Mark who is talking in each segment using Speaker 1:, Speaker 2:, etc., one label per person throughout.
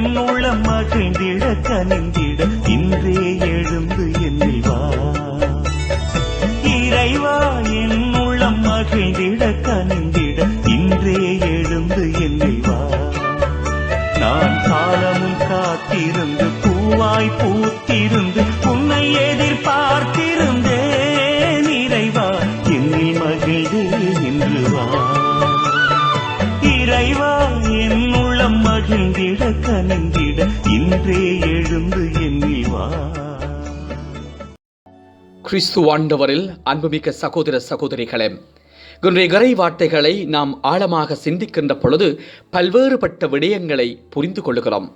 Speaker 1: என் உள்ளம் மகிழ்ந்திட கனிந்திட இன்றே எழுந்து என்னில் வா. இறைவா என் உள்ளம் மகிழ்ந்திட கனிந்திட இன்றே எழுந்து என்னில் வா. நான் காலமும் காத்திருந்து பூவாய் பூத்திருந்து உன்னை எதிர்பார்த்திருந்தேன். இறைவா என்னில் மகிழ்ந்தே இன்று வா. இறைவா என் உள்ளம் மகிழ்ந்திட கனிந்திட இன்றே எழுந்து என்னில் வா.
Speaker 2: கிறிஸ்து ஆண்டவரில் அன்புமிக்க சகோதர சகோதரிகளே, இன்றைய இறை வார்த்தைகளை நாம் ஆழமாக சிந்திக்கின்ற பொழுது பல்வேறுபட்ட விடயங்களை புரிந்து கொள்கிறோம்.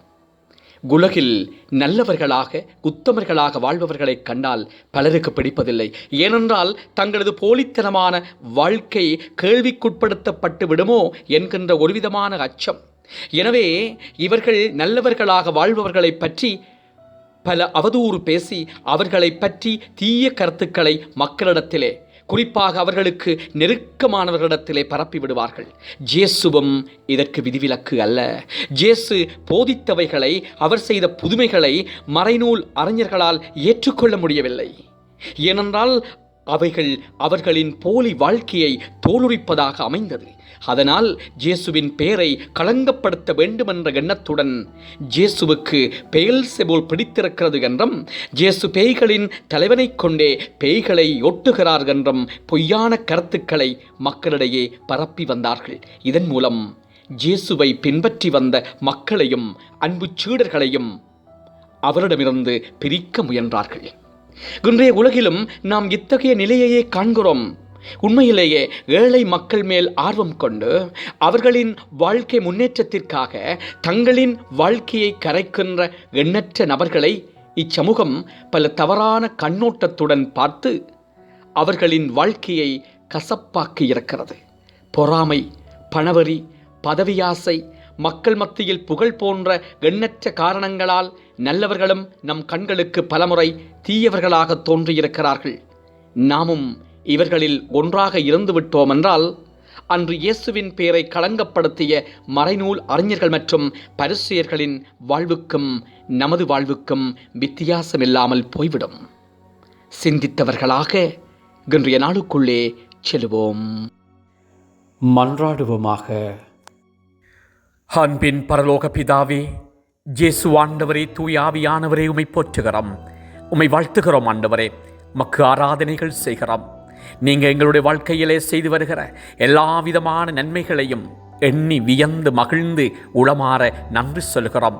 Speaker 2: உலகில் நல்லவர்களாக உத்தமர்களாக வாழ்பவர்களை கண்டால் பலருக்கு பிடிப்பதில்லை. ஏனென்றால் தங்களது போலித்தனமான வாழ்க்கை கேள்விக்குட்படுத்தப்பட்டு விடுமோ என்கின்ற ஒருவிதமான அச்சம். எனவே இவர்கள் நல்லவர்களாக வாழ்பவர்களை பற்றி பல அவதூறு பேசி அவர்களை பற்றி தீய கருத்துக்களை மக்களிடத்திலே, குறிப்பாக அவர்களுக்கு நெருக்கமானவர்களிடத்திலே பரப்பி விடுவார்கள். இயேசுவும் இதற்கு விதிவிலக்கு அல்ல. இயேசு போதித்தவைகளை, அவர் செய்த புதுமைகளை மறைநூல் அறிஞர்களால் ஏற்றுக்கொள்ள முடியவில்லை. ஏனென்றால் அவைகள் அவர்களின் போலி வாழ்க்கையை தோலுரிப்பதாக அமைந்தது. அதனால் இயேசுவின் பெயரை களங்கப்படுத்த வேண்டுமென்ற எண்ணத்துடன் இயேசுவுக்கு பெயல்செபூல் பிடித்திருக்கிறது என்றும், இயேசு பேய்களின் தலைவனை கொண்டே பேய்களை ஒட்டுகிறார் என்றும் பொய்யான கருத்துக்களை மக்களிடையே பரப்பி வந்தார்கள். இதன் மூலம் இயேசுவை பின்பற்றி வந்த மக்களையும் அன்பு சீடர்களையும் அவரிடமிருந்து பிரிக்க முயன்றார்கள். இன்றைய உலகிலும் நாம் இத்தகைய நிலையையே காண்கிறோம். உண்மையிலேயே ஏழை மக்கள் மேல் ஆர்வம் கொண்டு அவர்களின் வாழ்க்கை முன்னேற்றத்திற்காக தங்களின் வாழ்க்கையை கரைக்கின்ற எண்ணற்ற நபர்களை இச்சமூகம் பல தவறான கண்ணோட்டத்துடன் பார்த்து அவர்களின் வாழ்க்கையை கசப்பாக்கி இருக்கிறது. பொறாமை, பணவெறி, பதவியாசை, மக்கள் மத்தியில் புகழ் போன்ற எண்ணற்ற காரணங்களால் நல்லவர்களும் நம் கண்களுக்கு பலமுறை தீயவர்களாக தோன்றியிருக்கிறார்கள். நாமும் இவர்களில் ஒன்றாக இருந்து விட்டோம் என்றால் அன்று இயேசுவின் பெயரை களங்கப்படுத்திய மறைநூல் அறிஞர்கள் மற்றும் பரிசேயர்களின் வாழ்வுக்கும் நமது வாழ்வுக்கும் வித்தியாசமில்லாமல் போய்விடும். சிந்தித்தவர்களாக இன்றைய நாளுக்குள்ளே செல்வோம். மன்றாடுவோமாக. அன்பின் பரலோக பிதாவே, இயேசு ஆண்டவரே, தூய ஆவியானவரே, உம்மை போற்றுகிறோம், உம்மை வாழ்த்துகிறோம். ஆண்டவரே, மக்கு ஆராதனைகள் செய்கிறோம். நீங்கள் எங்களுடைய வாழ்க்கையிலே செய்து வருகிற எல்லா விதமான நன்மைகளையும் எண்ணி வியந்து மகிழ்ந்து உளமாற நன்றி சொல்கிறோம்.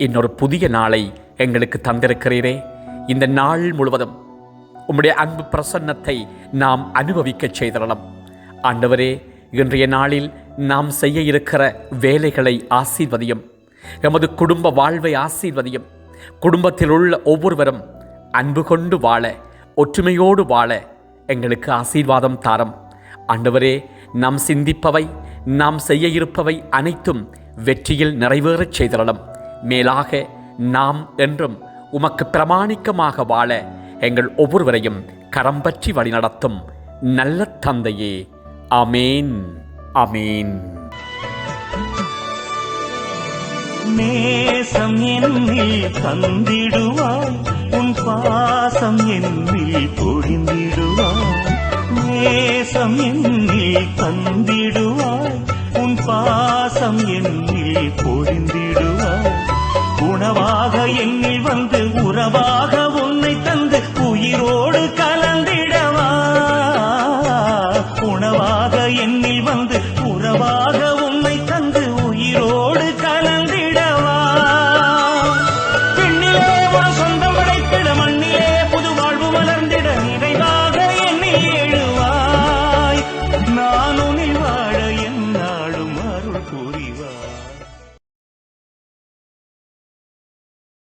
Speaker 2: இன்னொரு புதிய நாளை எங்களுக்கு தந்திருக்கிறீரே. இந்த நாள் முழுவதும் உம்முடைய அன்பு பிரசன்னத்தை நாம் அனுபவிக்க செய்திடலாம். ஆண்டவரே, இன்றைய நாளில் நாம் செய்ய இருக்கிற வேலைகளை ஆசீர்வதியும். எமது குடும்ப வாழ்வை ஆசீர்வதியும். குடும்பத்தில் உள்ள ஒவ்வொருவரும் அன்பு கொண்டு வாழ, ஒற்றுமையோடு வாழ எங்களுக்கு ஆசீர்வாதம் தாரும். ஆண்டவரே, நாம் சிந்திப்பவை, நாம் செய்ய இருப்பவை அனைத்தும் வெற்றியில் நிறைவேறச் செய்திடலாம். மேலாக நாம் என்றும் உமக்கு பிரமாணிக்கமாக வாழ எங்கள் ஒவ்வொருவரையும் கரம் பற்றி வழிநடத்தும் நல்ல தந்தையே. ஆமேன், ஆமேன்.
Speaker 1: நேசம் என்னில் தந்திடுவாய், உன் பாசம் என்னில் பொழிந்திடுவாய். நேசம் என்னில் தந்திடுவாய், உன் பாசம் என்னில் பொழிந்திடுவாய். உணவாக என்னில் வந்து உறவாக